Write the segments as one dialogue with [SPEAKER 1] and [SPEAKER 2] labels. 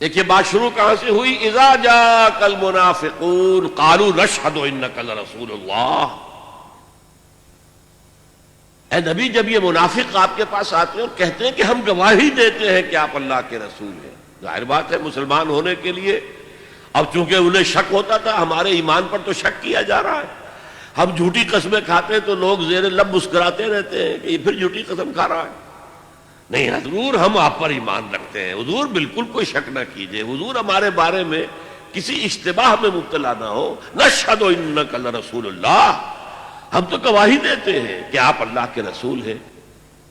[SPEAKER 1] دیکھیے بات شروع کہاں سے ہوئی؟ اذا جاءک المنافقون قالوا نشہد انک لرسول اللہ. اے نبی، جب یہ منافق آپ کے پاس آتے ہیں اور کہتے ہیں کہ ہم گواہی دیتے ہیں کہ آپ اللہ کے رسول ہیں، ظاہر بات ہے مسلمان ہونے کے لیے اب چونکہ انہیں شک ہوتا تھا، ہمارے ایمان پر تو شک کیا جا رہا ہے. ہم جھوٹی قسمیں کھاتے ہیں تو لوگ زیر لب مسکراتے رہتے ہیں کہ یہ پھر جھوٹی قسم کھا رہا ہے. نہیں حضور، ہم آپ پر ایمان رکھتے ہیں. حضور بالکل کوئی شک نہ کیجئے، حضور ہمارے بارے میں کسی اشتباہ میں مبتلا نہ ہو. نشہد انک لرسول اللہ، ہم تو گواہی دیتے ہیں کہ آپ اللہ کے رسول ہیں.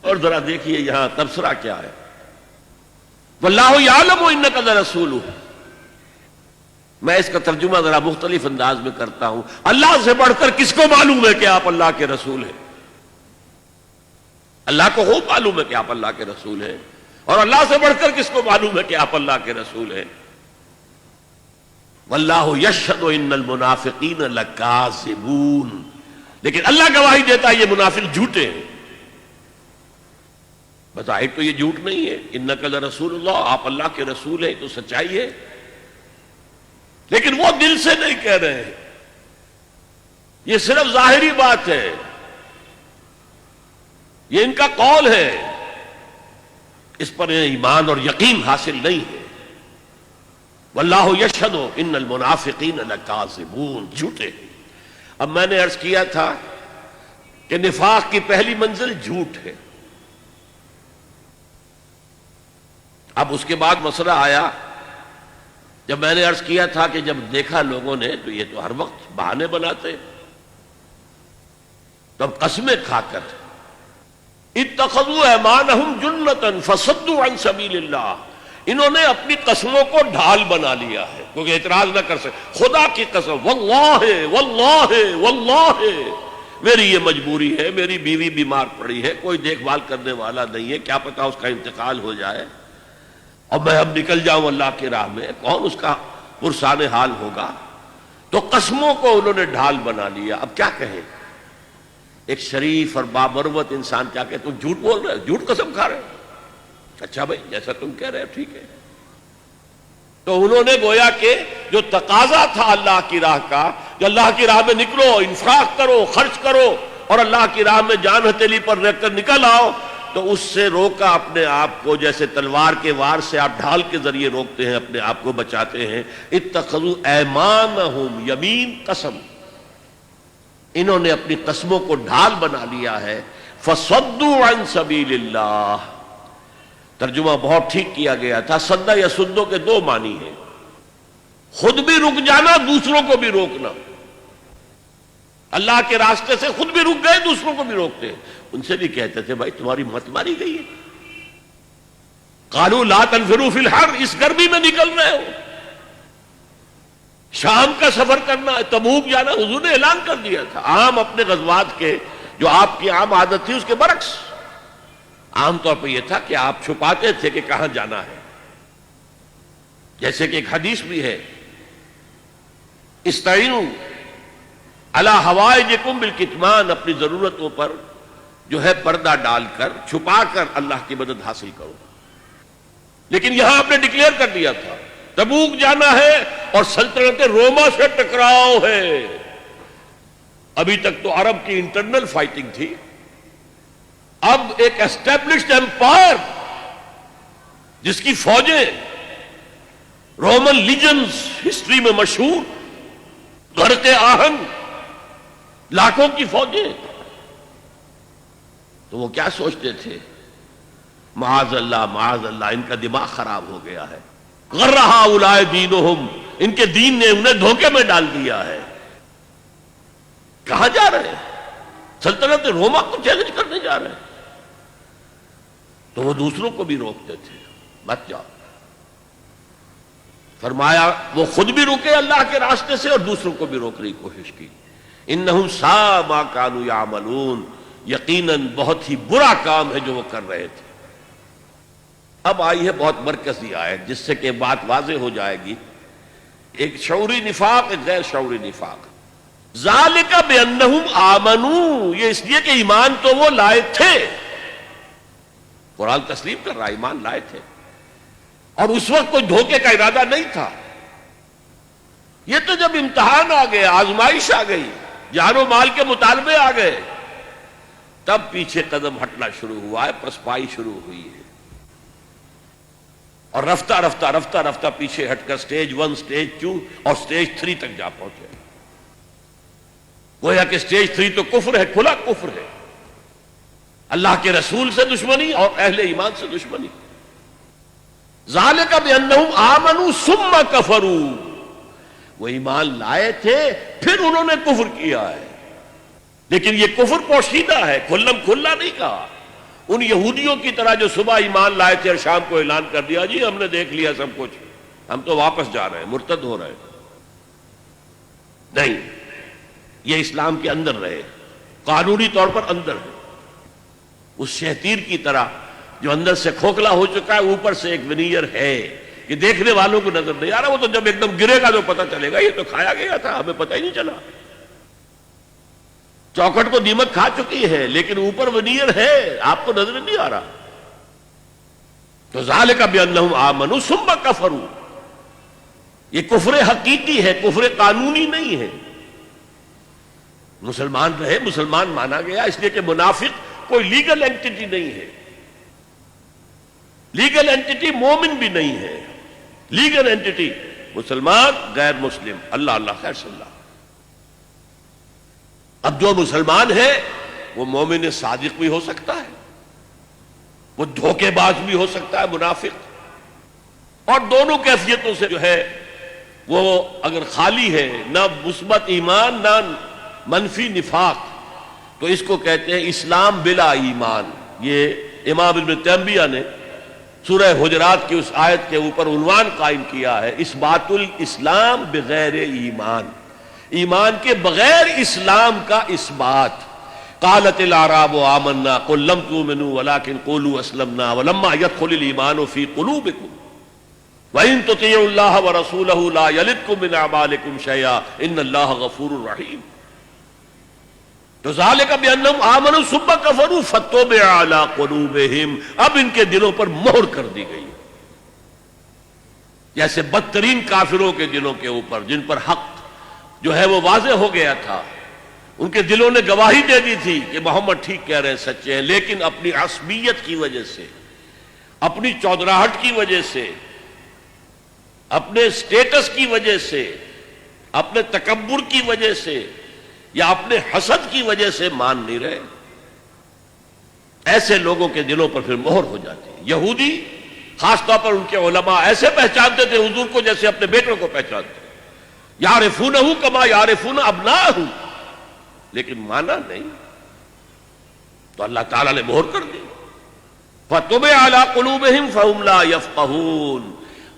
[SPEAKER 1] اور ذرا دیکھیے یہاں تبصرہ کیا ہے، واللہ یعلم انک لرسولہ. میں اس کا ترجمہ ذرا مختلف انداز میں کرتا ہوں. اللہ سے بڑھ کر کس کو معلوم ہے کہ آپ اللہ کے رسول ہیں؟ اللہ کو خوب معلوم ہے کہ آپ اللہ کے رسول ہیں. اور اللہ سے بڑھ کر کس کو معلوم ہے کہ آپ اللہ کے رسول ہیں؟ واللہ یشہد ان المنافقین لکاذبون. لیکن اللہ گواہی دیتا ہے یہ منافق جھوٹے ہیں. بظاہر تو یہ جھوٹ نہیں ہے، انک لرسول اللہ، آپ اللہ کے رسول ہیں تو سچائی ہے، لیکن وہ دل سے نہیں کہہ رہے ہیں. یہ صرف ظاہری بات ہے، یہ ان کا قول ہے، اس پر ایمان اور یقین حاصل نہیں ہے. واللہ یشہد ان المنافقین لکاذبون، جھوٹے. اب میں نے عرض کیا تھا کہ نفاق کی پہلی منزل جھوٹ ہے. اب اس کے بعد مسئلہ آیا، جب میں نے عرض کیا تھا کہ جب دیکھا لوگوں نے تو یہ تو ہر وقت بہانے بناتے، تو اب قسمیں کھا کر اتخذوا ایمانہم جنتا فصدوا عن سبیل اللہ، انہوں نے اپنی قسموں کو ڈھال بنا لیا ہے کیونکہ اعتراض نہ کر سکے. خدا کی قسم، واللہ واللہ واللہ میری یہ مجبوری ہے، میری بیوی بیمار پڑی ہے، کوئی دیکھ بھال کرنے والا نہیں ہے، کیا پتا اس کا انتقال ہو جائے اور میں اب نکل جاؤں اللہ کی راہ میں، کون اس کا پرسان حال ہوگا. تو قسموں کو انہوں نے ڈھال بنا لیا. اب کیا کہیں ایک شریف اور بامروت انسان، کیا کہ تم جھوٹ بول رہے ہو، جھوٹ قسم کھا رہے ہو. اچھا بھائی جیسا تم کہہ رہے ہو ٹھیک ہے. تو انہوں نے گویا کہ جو تقاضا تھا اللہ کی راہ کا، کہ اللہ کی راہ میں نکلو، انفاق کرو، خرچ کرو اور اللہ کی راہ میں جان ہتھیلی پر رکھ کر نکل آؤ، تو اس سے روکا اپنے آپ کو، جیسے تلوار کے وار سے آپ ڈھال کے ذریعے روکتے ہیں، اپنے آپ کو بچاتے ہیں. اتخذوا ایمانہم، یمین قسم، انہوں نے اپنی قسموں کو ڈھال بنا لیا ہے. فصدوا عن سبیل اللہ، ترجمہ بہت ٹھیک کیا گیا تھا. صدہ یا سدو کے دو معنی ہیں، خود بھی رک جانا، دوسروں کو بھی روکنا. اللہ کے راستے سے خود بھی رک گئے، دوسروں کو بھی روکتے ہیں. ان سے بھی کہتے تھے بھائی تمہاری مت ماری گئی ہے. قالوا لا تنفروا فی الحر، اس گرمی میں نکل رہے ہو، شام کا سفر کرنا ہے، تبوک جانا. حضور نے اعلان کر دیا تھا. عام اپنے غزوات کے جو آپ کی عام عادت تھی اس کے برعکس عام طور پہ یہ تھا کہ آپ چھپاتے تھے کہ کہاں جانا ہے. جیسے کہ ایک حدیث بھی ہے، استعینوا علی حوائجکم بالکتمان، اپنی ضرورتوں پر جو ہے پردہ ڈال کر، چھپا کر اللہ کی مدد حاصل کرو. لیکن یہاں آپ نے ڈکلیئر کر دیا تھا تبوک جانا ہے اور سلطنت روما سے ٹکراؤ ہے. ابھی تک تو عرب کی انٹرنل فائٹنگ تھی، اب ایک اسٹیبلشڈ ایمپائر جس کی فوجیں رومن لیجنز ہسٹری میں مشہور، غرق آہن، لاکھوں کی فوجیں. تو وہ کیا سوچتے تھے؟ معاذ اللہ معاذ اللہ، ان کا دماغ خراب ہو گیا ہے. غر ہؤلاء دینہم، ان کے دین نے انہیں دھوکے میں ڈال دیا ہے. کہاں جا رہے ہیں؟ سلطنت روما کو چیلنج کرنے جا رہے ہیں. تو وہ دوسروں کو بھی روکتے تھے، مت جاؤ. فرمایا وہ خود بھی رکے اللہ کے راستے سے اور دوسروں کو بھی روکنے کی کوشش کی. انہم ساء ما کانوا یعملون، یقیناً بہت ہی برا کام ہے جو وہ کر رہے تھے. اب آئی ہے بہت مرکزی آیت جس سے کہ بات واضح ہو جائے گی. ایک شعوری نفاق، ایک غیر شعوری نفاق. ذالک بانہم آمنوا، یہ اس لیے کہ ایمان تو وہ لائے تھے. قرآن تسلیم کر رہا ہے ایمان لائے تھے، اور اس وقت کوئی دھوکے کا ارادہ نہیں تھا. یہ تو جب امتحان آ گئے، آزمائش آ گئی، جان و مال کے مطالبے آ گئے، تب پیچھے قدم ہٹنا شروع ہوا ہے، پسپائی شروع ہوئی ہے. اور رفتہ رفتہ رفتہ رفتہ پیچھے ہٹ کر سٹیج 1، سٹیج 2 اور سٹیج 3 تک جا پہنچے. گویا کہ سٹیج 3 تو کفر ہے، کھلا کفر ہے، اللہ کے رسول سے دشمنی اور اہل ایمان سے دشمنی. ذالک بانہم آمنوا ثم کفروا، وہ ایمان لائے تھے پھر انہوں نے کفر کیا ہے. لیکن یہ کفر پوشیدہ ہے، کھلم کھلا نہیں کہا. ان یہودیوں کی طرح جو صبح ایمان لائے تھے اور شام کو اعلان کر دیا جی ہم نے دیکھ لیا سب کچھ، ہم تو واپس جا رہے ہیں، مرتد ہو رہے ہیں. نہیں، یہ اسلام کے اندر رہے، قانونی طور پر اندر ہے. اس شہتیر کی طرح جو اندر سے کھوکھلا ہو چکا ہے، اوپر سے ایک ونیئر ہے کہ دیکھنے والوں کو نظر نہیں آ رہا. وہ تو جب ایک دم گرے گا تو پتہ چلے گا یہ تو کھایا گیا تھا، ہمیں پتہ ہی نہیں چلا. چوکھٹ کو دیمک کھا چکی ہے لیکن اوپر ونیئر ہے، آپ کو نظر نہیں آ رہا. تو ذالک بانہم آمنوا ثم کفروا، یہ کفر حقیقی ہے، کفر قانونی نہیں ہے. مسلمان رہے، مسلمان مانا گیا، اس لیے کہ منافق کوئی لیگل اینٹیٹی نہیں ہے. لیگل اینٹیٹی مومن بھی نہیں ہے، لیگل اینٹیٹی مسلمان، غیر مسلم. اللہ اللہ خیر صلی اللہ. اب جو مسلمان ہے وہ مومن صادق بھی ہو سکتا ہے، وہ دھوکے باز بھی ہو سکتا ہے، منافق. اور دونوں کیفیتوں سے جو ہے وہ اگر خالی ہے، نہ مثبت ایمان نہ منفی نفاق، تو اس کو کہتے ہیں اسلام بلا ایمان. یہ امام ابن تیمیہ نے سورہ حجرات کی اس آیت کے اوپر عنوان قائم کیا ہے، اثبات الاسلام بغیر ایمان، ایمان کے بغیر اسلام کا اثبات. قالت الاعراب آمنا قل لم تؤمنوا ولكن قولوا اسلمنا ولما يدخل الايمان في قلوبكم وان تطيعوا الله ورسوله لا يلدكم من اعمالكم شيئا ان الله غفور رحيم. تو ذالک بانہم آمنوا ثم کفروا فتطبع على قلوبهم، اب ان کے دلوں پر مہر کر دی گئی، جیسے بدترین کافروں کے دلوں کے اوپر جن پر حق جو ہے وہ واضح ہو گیا تھا، ان کے دلوں نے گواہی دے دی تھی کہ محمد ٹھیک کہہ رہے ہیں، سچے ہیں، لیکن اپنی عصبیت کی وجہ سے، اپنی چودراہٹ کی وجہ سے، اپنے سٹیٹس کی وجہ سے، اپنے تکبر کی وجہ سے یا اپنے حسد کی وجہ سے مان نہیں رہے. ایسے لوگوں کے دلوں پر پھر مہر ہو جاتی ہے. یہودی خاص طور پر ان کے علماء ایسے پہچانتے تھے حضور کو جیسے اپنے بیٹوں کو پہچانتے، یعرفونہ کما یعرفون ابناءہم، لیکن مانا نہیں. تو اللہ تعالیٰ نے مہر کر دی. فطبع علی قلوبہم فہم لا یفقہون،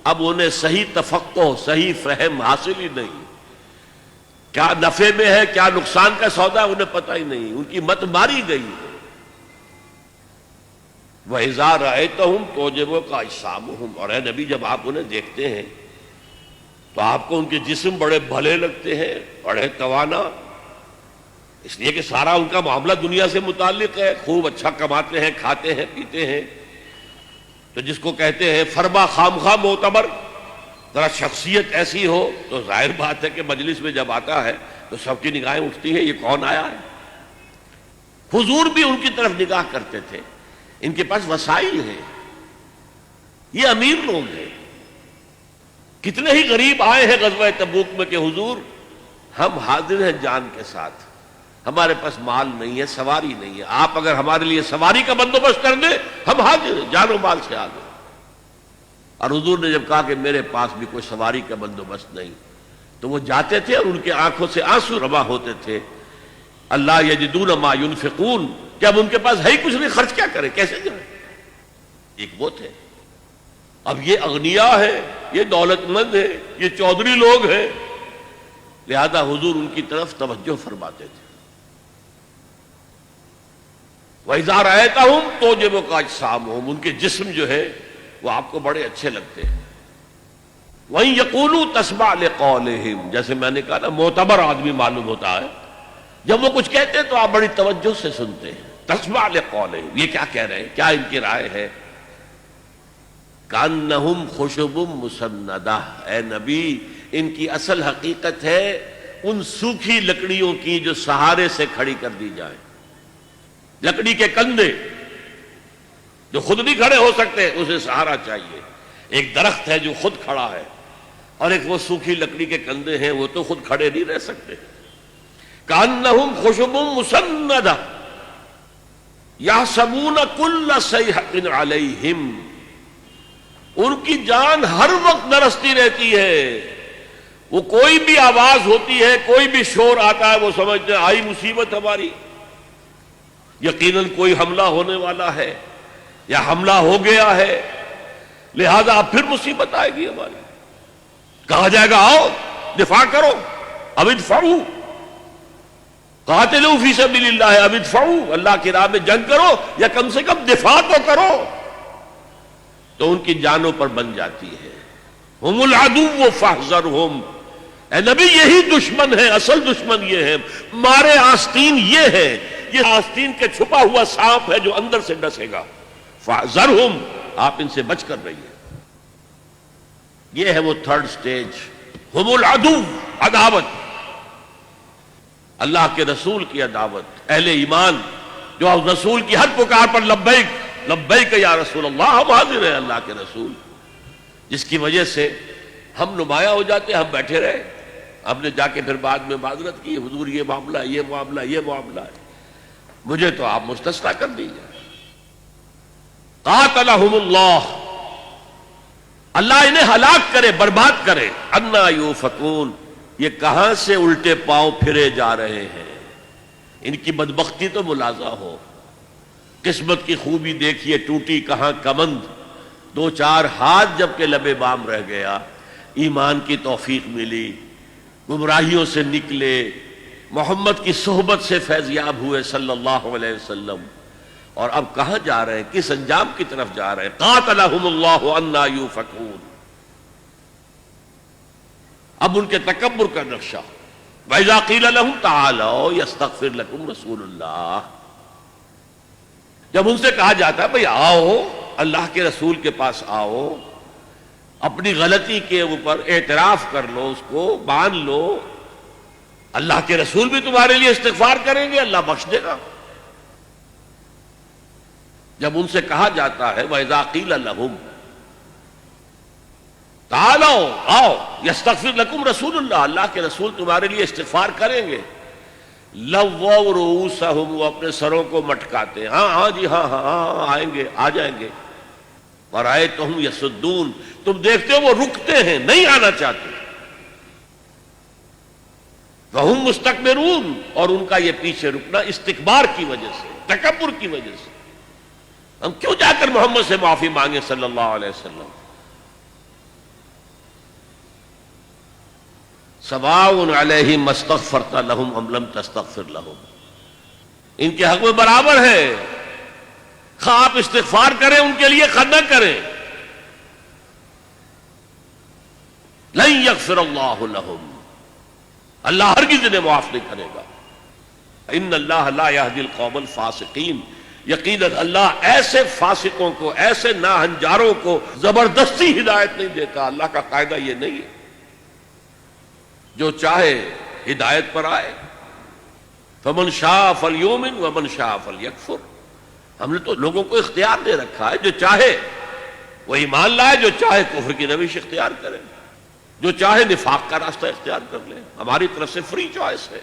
[SPEAKER 1] اب انہیں صحیح تفقہ، صحیح فہم حاصل ہی نہیں. کیا نفع میں ہے کیا نقصان کا سودا انہیں پتہ ہی نہیں، ان کی مت ماری گئی ہے. وَإِذَا رَأَيْتَهُمْ تُعْجِبُكَ أَجْسَامُهُمْ، اور اے نبی جب آپ انہیں دیکھتے ہیں تو آپ کو ان کے جسم بڑے بھلے لگتے ہیں، بڑے توانا، اس لیے کہ سارا ان کا معاملہ دنیا سے متعلق ہے، خوب اچھا کماتے ہیں، کھاتے ہیں، پیتے ہیں. تو جس کو کہتے ہیں فرما خامخواہ معتبر، ذرا شخصیت ایسی ہو تو ظاہر بات ہے کہ مجلس میں جب آتا ہے تو سب کی نگاہیں اٹھتی ہیں، یہ کون آیا ہے. حضور بھی ان کی طرف نگاہ کرتے تھے، ان کے پاس وسائل ہیں، یہ امیر لوگ ہیں. کتنے ہی غریب آئے ہیں غزوہ تبوک میں کہ حضور ہم حاضر ہیں جان کے ساتھ، ہمارے پاس مال نہیں ہے، سواری نہیں ہے، آپ اگر ہمارے لیے سواری کا بندوبست کر دیں ہم حاضر ہیں، جان و مال سے حاضر. اور حضور نے جب کہا کہ میرے پاس بھی کوئی سواری کا بندوبست نہیں، تو وہ جاتے تھے اور ان کی آنکھوں سے آنسو روا ہوتے تھے. اللہ یجدون ما ينفقون، کہ اب ان کے پاس ہے ہی کچھ نہیں، خرچ کیا کریں، کیسے جائیں. ایک وہ تھے. اب یہ اغنیا ہے، یہ دولت مند ہے، یہ چودھری لوگ ہیں، لہذا حضور ان کی طرف توجہ فرماتے تھے. وَإِذَا رَأَيْتَهُمْ تُعْجِبُكَ أَجْسَامُهُمْ، ان کے جسم جو ہے وہ آپ کو بڑے اچھے لگتے ہیں. وَإِن يَقُولُوا تَسْمَعْ لِقَوْلِهِمْ، جیسے میں نے کہا نا معتبر آدمی معلوم ہوتا ہے، جب وہ کچھ کہتے ہیں تو آپ بڑی توجہ سے سنتے ہیں. تَسْمَعْ لِقَوْلِهِمْ، یہ کیا کہہ رہے ہیں، کیا ان کی رائے ہے. کانہم خشب مسندہ، اے نبی ان کی اصل حقیقت ہے ان سوکھی لکڑیوں کی جو سہارے سے کھڑی کر دی جائیں. لکڑی کے کندے جو خود نہیں کھڑے ہو سکتے، اسے سہارا چاہیے. ایک درخت ہے جو خود کھڑا ہے، اور ایک وہ سوکھی لکڑی کے کندے ہیں، وہ تو خود کھڑے نہیں رہ سکتے. کانہم خشب مسندہ یحسبون کل صیحۃ علیہم، ان کی جان ہر وقت نرستی رہتی ہے. وہ کوئی بھی آواز ہوتی ہے، کوئی بھی شور آتا ہے، وہ سمجھتے ہیں آئی مصیبت ہماری، یقیناً کوئی حملہ ہونے والا ہے یا حملہ ہو گیا ہے، لہذا اب پھر مصیبت آئے گی ہماری. کہا جائے گا آؤ دفاع کرو، اب ادفعوا قاتلوا فی سبیل اللہ، اب ادفعوا اللہ کی راہ میں جنگ کرو، یا کم سے کم دفاع تو کرو. تو ان کی جانوں پر بن جاتی ہے. ہم العدو فاحذرہم، اے نبی یہی دشمن ہے، اصل دشمن یہ ہے. مارے آستین یہ ہے، یہ آستین کے چھپا ہوا سانپ ہے جو اندر سے ڈسے گا. فاحذرہم، آپ ان سے بچ کر رہیے. یہ ہے وہ تھرڈ سٹیج. ہم العدو، عداوت، اللہ کے رسول کی عداوت. اہل ایمان جو رسول کی ہر پکار پر لبیک لبیک یا رسول اللہ، ہم حاضر ہیں اللہ کے رسول، جس کی وجہ سے ہم نمایاں ہو جاتے ہیں. ہم بیٹھے رہے، ہم نے جا کے پھر بعد میں معذرت کی، حضور یہ معاملہ یہ معاملہ یہ معاملہ ہے، مجھے تو آپ مستثنیٰ کر دیجیے. قاتلہم اللہ، اللہ انہیں ہلاک کرے، برباد کرے. انا یوفکون، یہ کہاں سے الٹے پاؤں پھرے جا رہے ہیں. ان کی بدبختی تو ملاحظہ ہو. قسمت کی خوبی دیکھیے، ٹوٹی کہاں کمند. دو چار ہاتھ جب کہ لبے بام رہ گیا، ایمان کی توفیق ملی، گمراہیوں سے نکلے، محمد کی صحبت سے فیضیاب ہوئے صلی اللہ علیہ وسلم. اور اب کہاں جا رہے ہیں، کس انجام کی طرف جا رہے ہیں. قاتلہم اللہ انا یوفکون. اب ان کے تکبر کا نقشہ. وَإِذَا قِيلَ لَهُمْ تَعَالَوْا يَسْتَغْفِرْ لَكُمْ رَسُولُ اللَّهِ، جب ان سے کہا جاتا ہے بھئی آؤ اللہ کے رسول کے پاس آؤ، اپنی غلطی کے اوپر اعتراف کر لو، اس کو مان لو، اللہ کے رسول بھی تمہارے لیے استغفار کریں گے، اللہ بخش دے گا. جب ان سے کہا جاتا ہے وَإِذَا قِيلَ لَهُمْ تَعَالَوْا، آؤ يَسْتَغْفِرْ لَكُمْ رَسُولُ اللَّهِ، اللہ کے رسول تمہارے لیے استغفار کریں گے. لَوَّوْا رُؤُوسَهُمْ، وہ اپنے سروں کو مٹکاتے ہیں، ہاں ہاں جی ہاں ہاں آئیں گے، آ جائیں گے. وَرَأَيْتَهُمْ يَصُدُّونَ، تم دیکھتے ہو وہ رکتے ہیں، نہیں آنا چاہتے. وَهُمْ مُسْتَكْبِرُونَ، اور ان کا یہ پیچھے رکنا استکبار کی وجہ سے، تکبر کی وجہ سے. ہم کیوں جا کر محمد سے معافی مانگے صلی اللہ علیہ وسلم. سواء علیہم استغفرت لہم ام لم تستغفر لہم، ان کے حق میں برابر ہے، خواہ آپ استغفار کریں ان کے لیے، خواہ نہ کریں. لن یغفر اللہ لہم، اللہ ہرگز انہیں معاف نہیں کرے گا. ان اللہ لا یہدی القوم الفاسقین، یقیناً اللہ ایسے فاسقوں کو، ایسے ناہنجاروں کو زبردستی ہدایت نہیں دیتا. اللہ کا قاعدہ یہ نہیں ہے. جو چاہے ہدایت پر آئے، فمن شاء فلیؤمن ومن شاء فلیکفر. ہم نے تو لوگوں کو اختیار دے رکھا ہے، جو چاہے وہ ایمان لائے، جو چاہے کفر کی روش اختیار کرے، جو چاہے نفاق کا راستہ اختیار کر لے. ہماری طرف سے فری چوائس ہے.